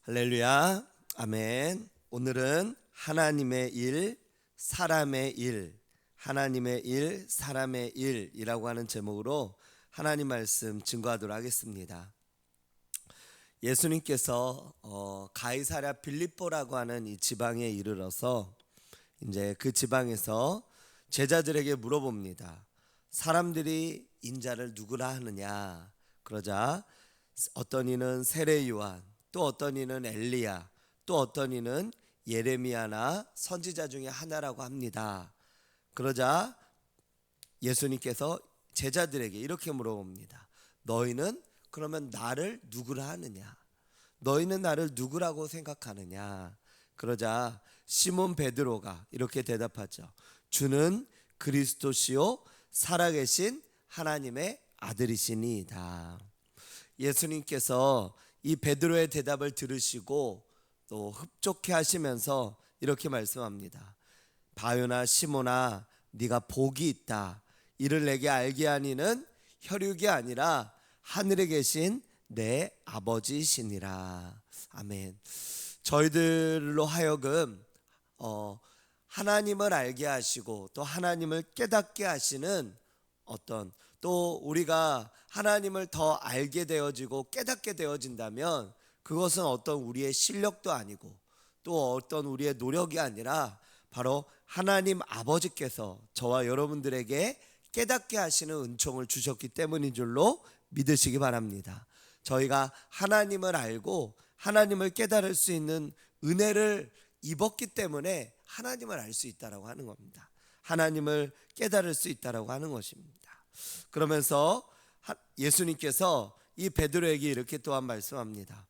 할렐루야, 아멘. 오늘은 하나님의 일, 사람의 일, 하나님의 일, 사람의 일이라고 하는 제목으로 하나님 말씀 증거하도록 하겠습니다. 예수님께서 가이사랴 빌립보라고 하는 이 지방에 이르러서 이제 그 지방에서 제자들에게 물어봅니다. 사람들이 인자를 누구라 하느냐? 그러자 어떤 이는 세례 요한, 또 어떤 이는 엘리야, 또 어떤 이는 예레미야나 선지자 중에 하나라고 합니다. 그러자 예수님께서 제자들에게 이렇게 물어봅니다. 너희는 그러면 나를 누구라 하느냐? 너희는 나를 누구라고 생각하느냐? 그러자 시몬 베드로가 이렇게 대답하죠. 주는 그리스도시요 살아계신 하나님의 아들이시니이다. 예수님께서 이 베드로의 대답을 들으시고 또 흡족해 하시면서 이렇게 말씀합니다. 바요나 시몬아, 네가 복이 있다. 이를 내게 알게 하니는 혈육이 아니라 하늘에 계신 내 아버지시니라. 아멘. 저희들로 하여금 하나님을 알게 하시고 또 하나님을 깨닫게 하시는 어떤, 또 우리가 하나님을 더 알게 되어지고 깨닫게 되어진다면 그것은 어떤 우리의 실력도 아니고 또 어떤 우리의 노력이 아니라 바로 하나님 아버지께서 저와 여러분들에게 깨닫게 하시는 은총을 주셨기 때문인 줄로 믿으시기 바랍니다. 저희가 하나님을 알고 하나님을 깨달을 수 있는 은혜를 입었기 때문에 하나님을 알 수 있다라고 하는 겁니다. 하나님을 깨달을 수 있다라고 하는 것입니다. 그러면서 예수님께서 이 베드로에게 이렇게 또한 말씀합니다.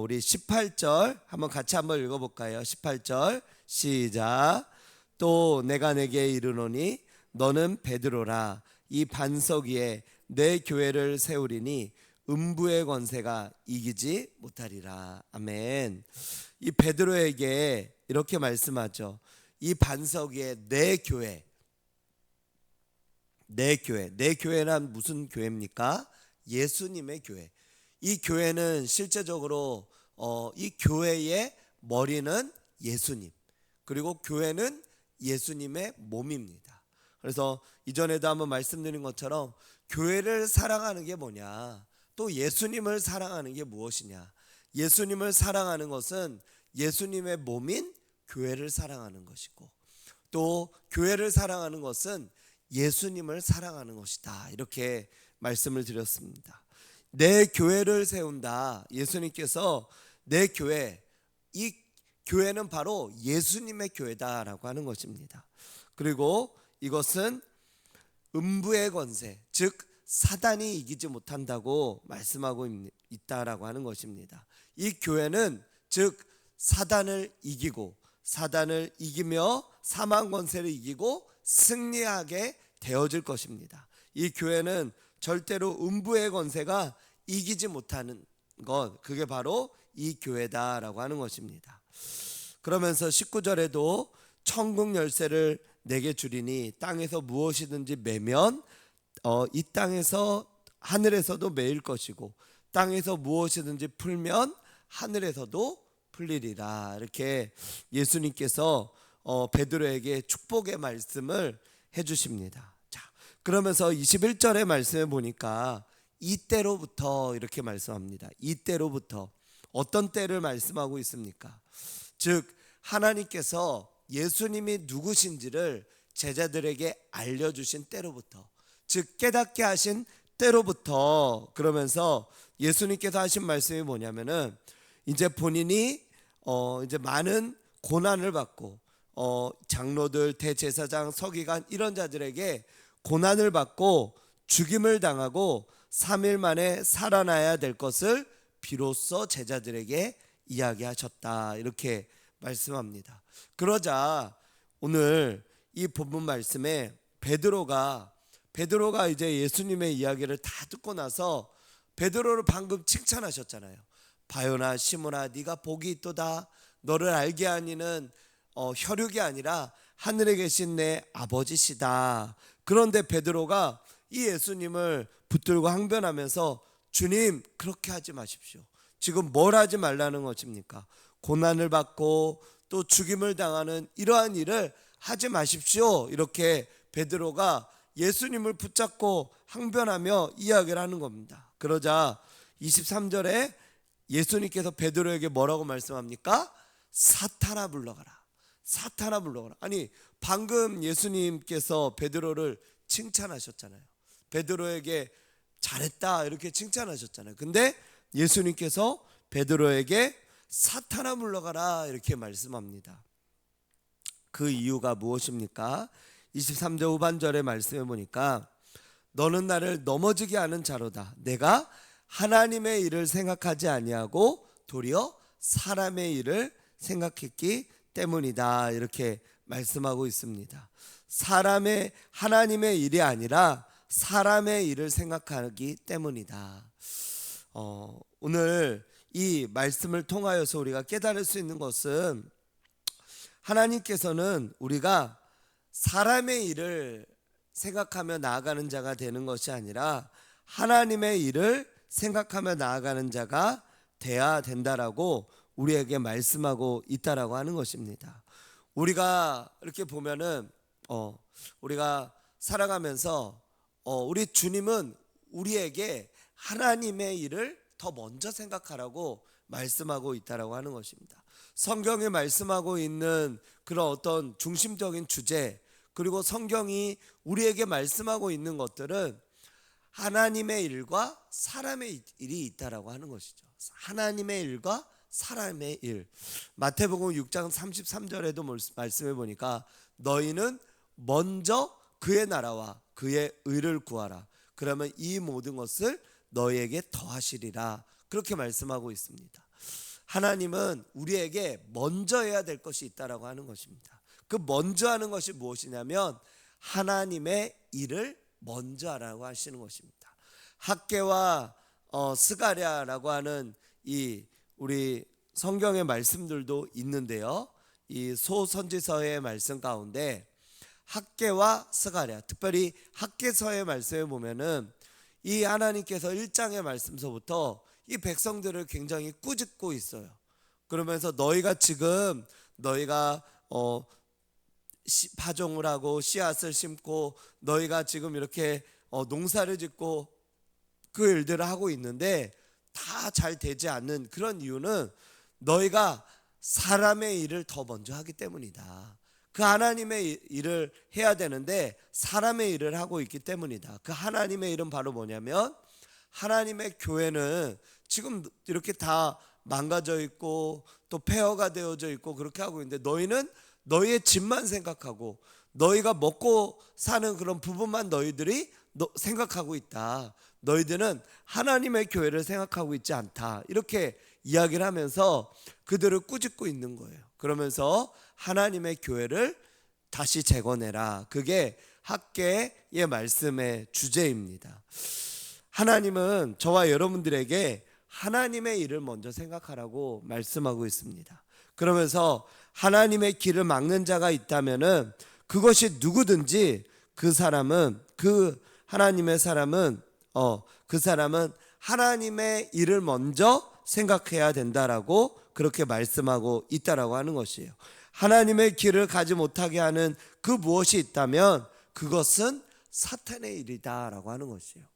우리 18절 같이 한번 읽어볼까요? 18절 시작. 또 내가 내게 이르노니 너는 베드로라. 이 반석 위에 내 교회를 세우리니 음부의 권세가 이기지 못하리라. 아멘. 이 베드로에게 이렇게 말씀하죠. 이 반석 위에 내 교회. 내 교회란 무슨 교회입니까? 예수님의 교회. 이 교회는 실제적으로 이 교회의 머리는 예수님, 그리고 교회는 예수님의 몸입니다. 그래서 이전에도 한번 말씀드린 것처럼 교회를 사랑하는 게 뭐냐, 또 예수님을 사랑하는 게 무엇이냐. 예수님을 사랑하는 것은 예수님의 몸인 교회를 사랑하는 것이고, 또 교회를 사랑하는 것은 예수님을 사랑하는 것이다. 이렇게 말씀을 드렸습니다. 내 교회를 세운다. 예수님께서 내 교회, 이 교회는 바로 예수님의 교회다라고 하는 것입니다. 그리고 이것은 음부의 권세, 즉 사단이 이기지 못한다고 말씀하고 있다라고 하는 것입니다. 이 교회는 즉 사단을 이기며 사망 권세를 이기고 승리하게 되어질 것입니다. 이 교회는 절대로 음부의 권세가 이기지 못하는 것, 그게 바로 이 교회다라고 하는 것입니다. 그러면서 19절에도 천국 열쇠를 내게 주리니 땅에서 무엇이든지 매면 이 땅에서 하늘에서도 매일 것이고 땅에서 무엇이든지 풀면 하늘에서도 풀리리라. 이렇게 예수님께서 베드로에게 축복의 말씀을 해주십니다. 자, 그러면서 21절의 말씀에 보니까 이때로부터 이렇게 말씀합니다. 이때로부터 어떤 때를 말씀하고 있습니까? 즉 하나님께서 예수님이 누구신지를 제자들에게 알려주신 때로부터, 즉 깨닫게 하신 때로부터. 그러면서 예수님께서 하신 말씀이 뭐냐면은 이제 본인이 이제 많은 고난을 받고 장로들, 대제사장, 서기관 이런 자들에게 고난을 받고 죽임을 당하고 3일 만에 살아나야 될 것을 비로소 제자들에게 이야기하셨다. 이렇게 말씀합니다. 그러자 오늘 이 본문 말씀에 베드로가 이제 예수님의 이야기를 다 듣고 나서 베드로를 방금 칭찬하셨잖아요. 바요나 시몬아, 네가 복이 있도다. 너를 알게 하니는 혈육이 아니라 하늘에 계신 내 아버지시다. 그런데 베드로가 이 예수님을 붙들고 항변하면서 주님, 그렇게 하지 마십시오. 지금 뭘 하지 말라는 것입니까? 고난을 받고 또 죽임을 당하는 이러한 일을 하지 마십시오. 이렇게 베드로가 예수님을 붙잡고 항변하며 이야기를 하는 겁니다. 그러자 23절에 예수님께서 베드로에게 뭐라고 말씀합니까? 사탄아 물러가라. 사탄아 물러가라. 아니, 방금 예수님께서 베드로를 칭찬하셨잖아요. 베드로에게 잘했다 이렇게 칭찬하셨잖아요. 근데 예수님께서 베드로에게 사탄아 물러가라 이렇게 말씀합니다. 그 이유가 무엇입니까? 23절 후반절의 말씀에 보니까 너는 나를 넘어지게 하는 자로다. 내가 하나님의 일을 생각하지 아니하고 도리어 사람의 일을 생각했기 때문이다. 이렇게 말씀하고 있습니다. 하나님의 일이 아니라 사람의 일을 생각하기 때문이다. 오늘 이 말씀을 통하여서 우리가 깨달을 수 있는 것은 하나님께서는 우리가 사람의 일을 생각하며 나아가는 자가 되는 것이 아니라 하나님의 일을 생각하며 나아가는 자가 돼야 된다라고 우리에게 말씀하고 있다라고 하는 것입니다. 우리가 이렇게 보면은 우리가 살아가면서 우리 주님은 우리에게 하나님의 일을 더 먼저 생각하라고 말씀하고 있다라고 하는 것입니다. 성경에 말씀하고 있는 그런 어떤 중심적인 주제, 그리고 성경이 우리에게 말씀하고 있는 것들은 하나님의 일과 사람의 일이 있다라고 하는 것이죠. 하나님의 일과 사람의 일. 마태복음 6장 33절에도 말씀해 보니까 너희는 먼저 그의 나라와 그의 의를 구하라. 그러면 이 모든 것을 너희에게 더하시리라. 그렇게 말씀하고 있습니다. 하나님은 우리에게 먼저 해야 될 것이 있다라고 하는 것입니다. 그 먼저 하는 것이 무엇이냐면 하나님의 일을 먼저 하라고 하시는 것입니다. 학개와 스가랴라고 하는 이 우리 성경의 말씀들도 있는데요. 이 소선지서의 말씀 가운데 학개와 스가랴, 특별히 학개서의 말씀에 보면은 이 하나님께서 1장의 말씀서부터 이 백성들을 굉장히 꾸짖고 있어요. 그러면서 너희가 파종을 하고 씨앗을 심고 너희가 지금 이렇게 농사를 짓고 그 일들을 하고 있는데 다 잘 되지 않는 그런 이유는 너희가 사람의 일을 더 먼저 하기 때문이다. 그 하나님의 일을 해야 되는데 사람의 일을 하고 있기 때문이다. 그 하나님의 일은 바로 뭐냐면 하나님의 교회는 지금 이렇게 다 망가져 있고 또 폐허가 되어져 있고 그렇게 하고 있는데 너희는 너희의 집만 생각하고 너희가 먹고 사는 그런 부분만 너희들이 생각하고 있다. 너희들은 하나님의 교회를 생각하고 있지 않다. 이렇게 이야기를 하면서 그들을 꾸짖고 있는 거예요. 그러면서 하나님의 교회를 다시 재건해라. 그게 학개의 말씀의 주제입니다. 하나님은 저와 여러분들에게 하나님의 일을 먼저 생각하라고 말씀하고 있습니다. 그러면서 하나님의 길을 막는 자가 있다면은 그것이 누구든지 그 사람은 하나님의 일을 먼저 생각해야 된다라고 그렇게 말씀하고 있다라고 하는 것이에요. 하나님의 길을 가지 못하게 하는 그 무엇이 있다면 그것은 사탄의 일이다라고 하는 것이에요.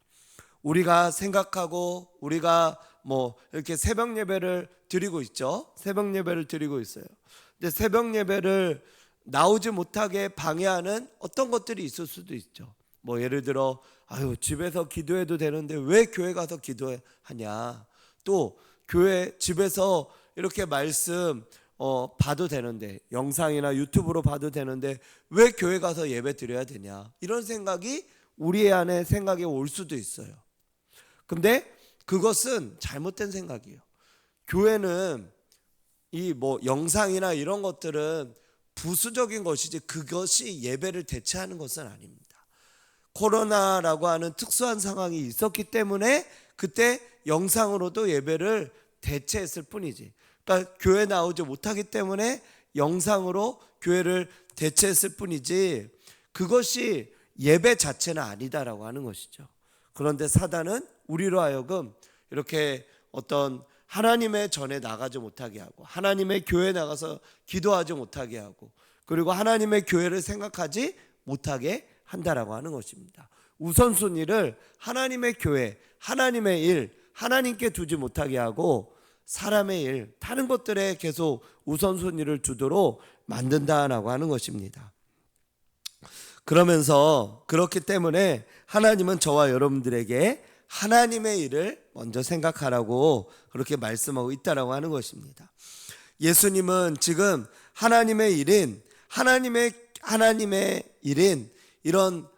우리가 생각하고 우리가 이렇게 새벽 예배를 드리고 있죠. 새벽 예배를 드리고 있어요. 근데 새벽 예배를 나오지 못하게 방해하는 어떤 것들이 있을 수도 있죠. 예를 들어 집에서 기도해도 되는데 왜 교회 가서 기도하냐. 또 집에서 이렇게 말씀 봐도 되는데 영상이나 유튜브로 봐도 되는데 왜 교회 가서 예배 드려야 되냐. 이런 생각이 우리 안에 생각이 올 수도 있어요. 근데 그것은 잘못된 생각이에요. 교회는 이 영상이나 이런 것들은 부수적인 것이지 그것이 예배를 대체하는 것은 아닙니다. 코로나라고 하는 특수한 상황이 있었기 때문에 그때 영상으로도 예배를 대체했을 뿐이지. 그러니까 교회 나오지 못하기 때문에 영상으로 교회를 대체했을 뿐이지 그것이 예배 자체는 아니다라고 하는 것이죠. 그런데 사단은 우리로 하여금 이렇게 어떤 하나님의 전에 나가지 못하게 하고 하나님의 교회에 나가서 기도하지 못하게 하고 그리고 하나님의 교회를 생각하지 못하게 한다라고 하는 것입니다. 우선순위를 하나님의 교회, 하나님의 일, 하나님께 두지 못하게 하고 사람의 일, 다른 것들에 계속 우선순위를 두도록 만든다라고 하는 것입니다. 그러면서 그렇기 때문에 하나님은 저와 여러분들에게 하나님의 일을 먼저 생각하라고 그렇게 말씀하고 있다라고 하는 것입니다. 예수님은 지금 하나님의 일인 이런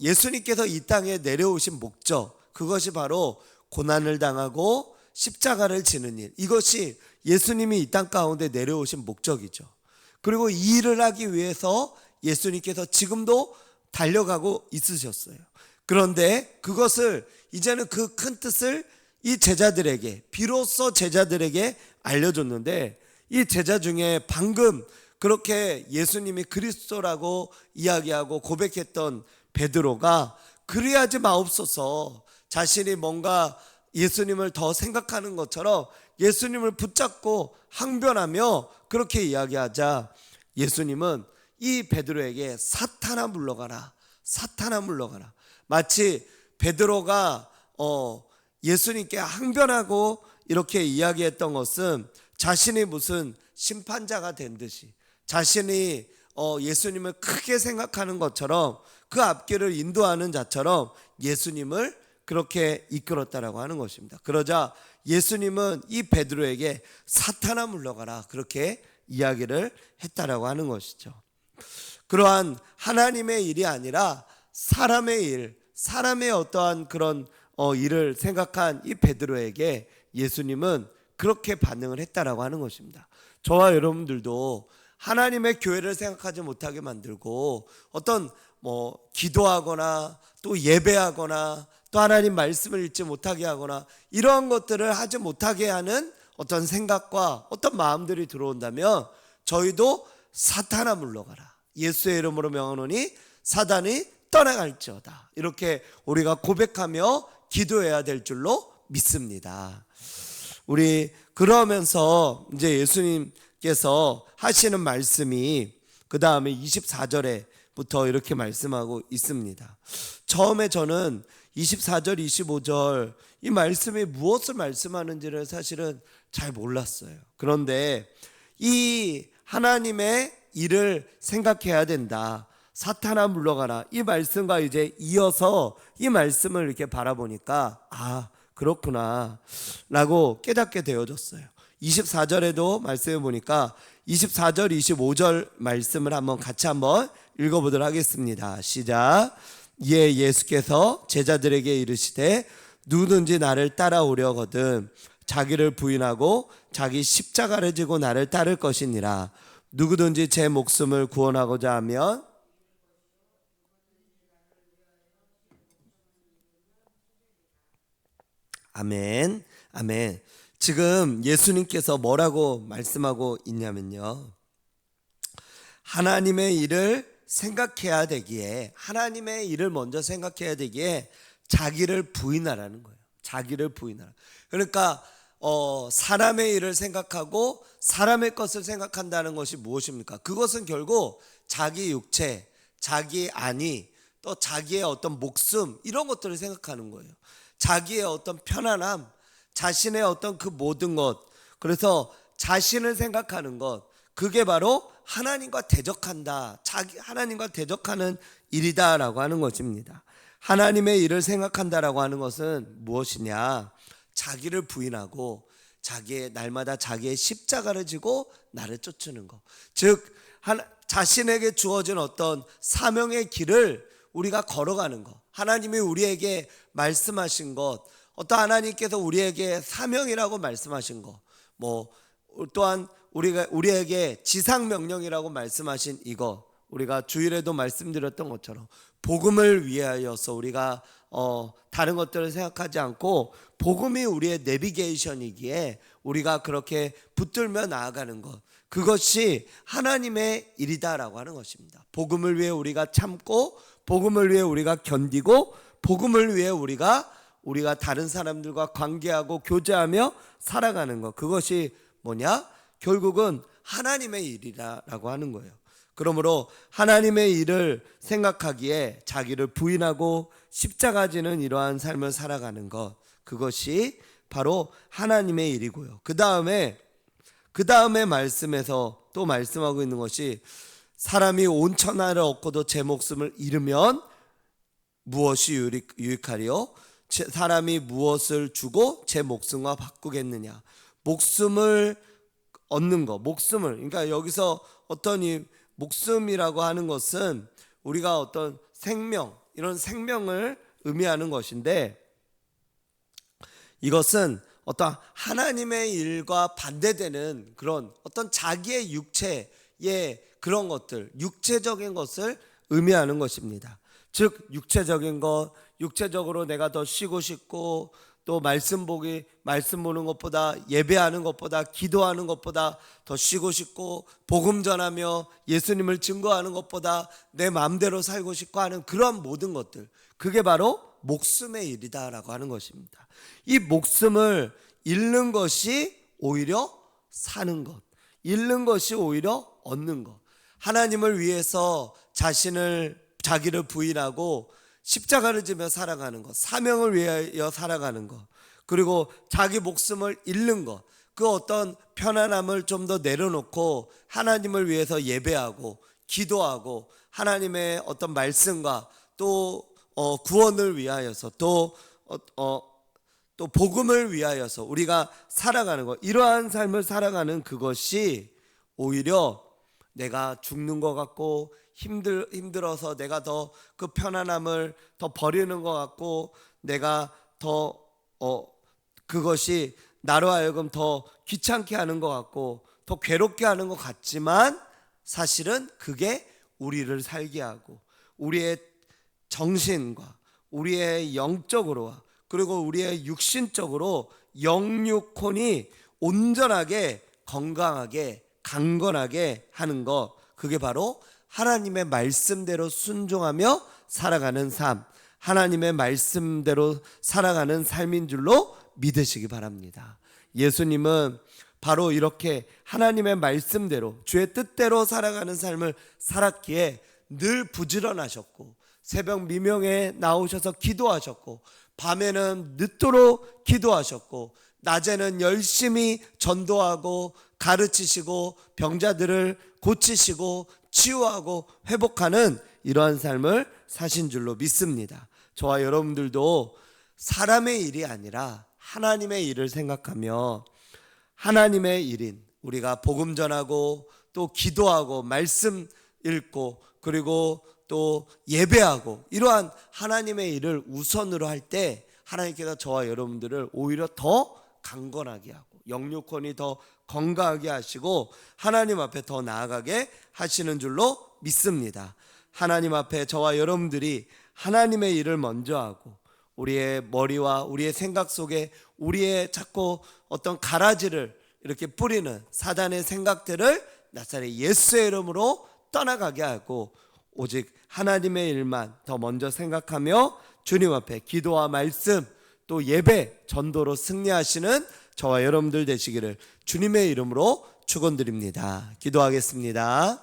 예수님께서 이 땅에 내려오신 목적, 그것이 바로 고난을 당하고 십자가를 지는 일, 이것이 예수님이 이 땅 가운데 내려오신 목적이죠. 그리고 이 일을 하기 위해서 예수님께서 지금도 달려가고 있으셨어요. 그런데 그것을 이제는 그 큰 뜻을 이 제자들에게, 비로소 제자들에게 알려줬는데, 이 제자 중에 방금 그렇게 예수님이 그리스도라고 이야기하고 고백했던 베드로가 그리하지 마옵소서, 자신이 뭔가 예수님을 더 생각하는 것처럼 예수님을 붙잡고 항변하며 그렇게 이야기하자 예수님은 이 베드로에게 사탄아 물러가라, 사탄아 물러가라. 마치 베드로가 예수님께 항변하고 이렇게 이야기했던 것은 자신이 무슨 심판자가 된 듯이, 자신이 예수님을 크게 생각하는 것처럼, 그 앞길을 인도하는 자처럼 예수님을 그렇게 이끌었다라고 하는 것입니다. 그러자 예수님은 이 베드로에게 사탄아 물러가라, 그렇게 이야기를 했다라고 하는 것이죠. 그러한 하나님의 일이 아니라 사람의 일, 사람의 어떠한 그런 일을 생각한 이 베드로에게 예수님은 그렇게 반응을 했다라고 하는 것입니다. 저와 여러분들도 하나님의 교회를 생각하지 못하게 만들고 어떤 기도하거나 또 예배하거나 또 하나님 말씀을 읽지 못하게 하거나 이러한 것들을 하지 못하게 하는 어떤 생각과 어떤 마음들이 들어온다면 저희도 사탄아 물러가라, 예수의 이름으로 명하노니 사단이 떠나갈지어다, 이렇게 우리가 고백하며 기도해야 될 줄로 믿습니다. 우리 그러면서 이제 예수님께서 하시는 말씀이 그 다음에 24절에부터 이렇게 말씀하고 있습니다. 처음에 저는 24절 25절 이 말씀이 무엇을 말씀하는지를 사실은 잘 몰랐어요. 그런데 이 하나님의 일을 생각해야 된다, 사탄아 물러가라, 이 말씀과 이제 이어서 이 말씀을 이렇게 바라보니까 그렇구나 라고 깨닫게 되어졌어요. 24절에도 말씀해 보니까 24절 25절 말씀을 같이 한번 읽어보도록 하겠습니다. 시작. 이에 예수께서 제자들에게 이르시되 누구든지 나를 따라오려거든 자기를 부인하고 자기 십자가를 지고 나를 따를 것이니라. 누구든지 제 목숨을 구원하고자 하면 아멘, 아멘. 지금 예수님께서 뭐라고 말씀하고 있냐면요, 하나님의 일을 생각해야 되기에, 하나님의 일을 먼저 생각해야 되기에 자기를 부인하라는 거예요. 자기를 부인하라. 그러니까 사람의 일을 생각하고 사람의 것을 생각한다는 것이 무엇입니까? 그것은 결국 자기 육체, 자기 안위, 또 자기의 어떤 목숨, 이런 것들을 생각하는 거예요. 자기의 어떤 편안함, 자신의 어떤 그 모든 것, 그래서 자신을 생각하는 것, 그게 바로 하나님과 대적한다, 하나님과 대적하는 일이다라고 하는 것입니다. 하나님의 일을 생각한다라고 하는 것은 무엇이냐? 자기를 부인하고 날마다 자기의 십자가를 지고 나를 쫓는 것, 즉 자신에게 주어진 어떤 사명의 길을 우리가 걸어가는 것, 하나님이 우리에게 말씀하신 것, 어떤 하나님께서 우리에게 사명이라고 말씀하신 것, 또한 우리에게 지상명령이라고 말씀하신 이것, 우리가 주일에도 말씀드렸던 것처럼 복음을 위하여서 우리가 다른 것들을 생각하지 않고 복음이 우리의 내비게이션이기에 우리가 그렇게 붙들며 나아가는 것, 그것이 하나님의 일이다라고 하는 것입니다. 복음을 위해 우리가 참고, 복음을 위해 우리가 견디고, 복음을 위해 우리가 우리가 다른 사람들과 관계하고 교제하며 살아가는 것, 그것이 뭐냐? 결국은 하나님의 일이라고 하는 거예요. 그러므로 하나님의 일을 생각하기에 자기를 부인하고 십자가 지는 이러한 삶을 살아가는 것, 그것이 바로 하나님의 일이고요. 그 다음에 말씀에서 또 말씀하고 있는 것이 사람이 온 천하를 얻고도 제 목숨을 잃으면 무엇이 유익하리요? 사람이 무엇을 주고 제 목숨과 바꾸겠느냐? 목숨을 얻는 것, 목숨을, 그러니까 여기서 어떤 이 목숨이라고 하는 것은 우리가 어떤 생명, 이런 생명을 의미하는 것인데, 이것은 어떤 하나님의 일과 반대되는 그런 어떤 자기의 육체의 그런 것들, 육체적인 것을 의미하는 것입니다. 즉 육체적인 것, 육체적으로 내가 더 쉬고 싶고, 또 말씀 보는 것보다, 예배하는 것보다, 기도하는 것보다 더 쉬고 싶고, 복음 전하며 예수님을 증거하는 것보다 내 마음대로 살고 싶고 하는 그런 모든 것들, 그게 바로 목숨의 일이다라고 하는 것입니다. 이 목숨을 잃는 것이 오히려 사는 것, 잃는 것이 오히려 얻는 것. 하나님을 위해서 자기를 부인하고 십자가를 지며 살아가는 것, 사명을 위하여 살아가는 것, 그리고 자기 목숨을 잃는 것, 그 어떤 편안함을 좀 더 내려놓고 하나님을 위해서 예배하고 기도하고 하나님의 어떤 말씀과 또 구원을 위하여서 또 복음을 위하여서 우리가 살아가는 것, 이러한 삶을 살아가는 그것이 오히려 내가 죽는 것 같고 힘들어서 내가 더 그 편안함을 더 버리는 것 같고, 내가 더 그것이 나로 하여금 더 귀찮게 하는 것 같고 더 괴롭게 하는 것 같지만, 사실은 그게 우리를 살게 하고 우리의 정신과 우리의 영적으로와 그리고 우리의 육신적으로 영육혼이 온전하게 건강하게 강건하게 하는 것, 그게 바로 하나님의 말씀대로 순종하며 살아가는 삶, 하나님의 말씀대로 살아가는 삶인 줄로 믿으시기 바랍니다. 예수님은 바로 이렇게 하나님의 말씀대로 주의 뜻대로 살아가는 삶을 살았기에 늘 부지런하셨고, 새벽 미명에 나오셔서 기도하셨고, 밤에는 늦도록 기도하셨고, 낮에는 열심히 전도하고 가르치시고 병자들을 고치시고 치유하고 회복하는 이러한 삶을 사신 줄로 믿습니다. 저와 여러분들도 사람의 일이 아니라 하나님의 일을 생각하며 하나님의 일인 우리가 복음 전하고 또 기도하고 말씀 읽고 그리고 또 예배하고 이러한 하나님의 일을 우선으로 할 때 하나님께서 저와 여러분들을 오히려 더 강건하게 하고 영육혼이 더 건강하게 하시고 하나님 앞에 더 나아가게 하시는 줄로 믿습니다. 하나님 앞에 저와 여러분들이 하나님의 일을 먼저 하고 우리의 머리와 우리의 생각 속에 우리의 자꾸 어떤 가라지를 이렇게 뿌리는 사단의 생각들을 나사렛 예수의 이름으로 떠나가게 하고 오직 하나님의 일만 더 먼저 생각하며 주님 앞에 기도와 말씀 또 예배 전도로 승리하시는 저와 여러분들 되시기를 주님의 이름으로 축원드립니다. 기도하겠습니다.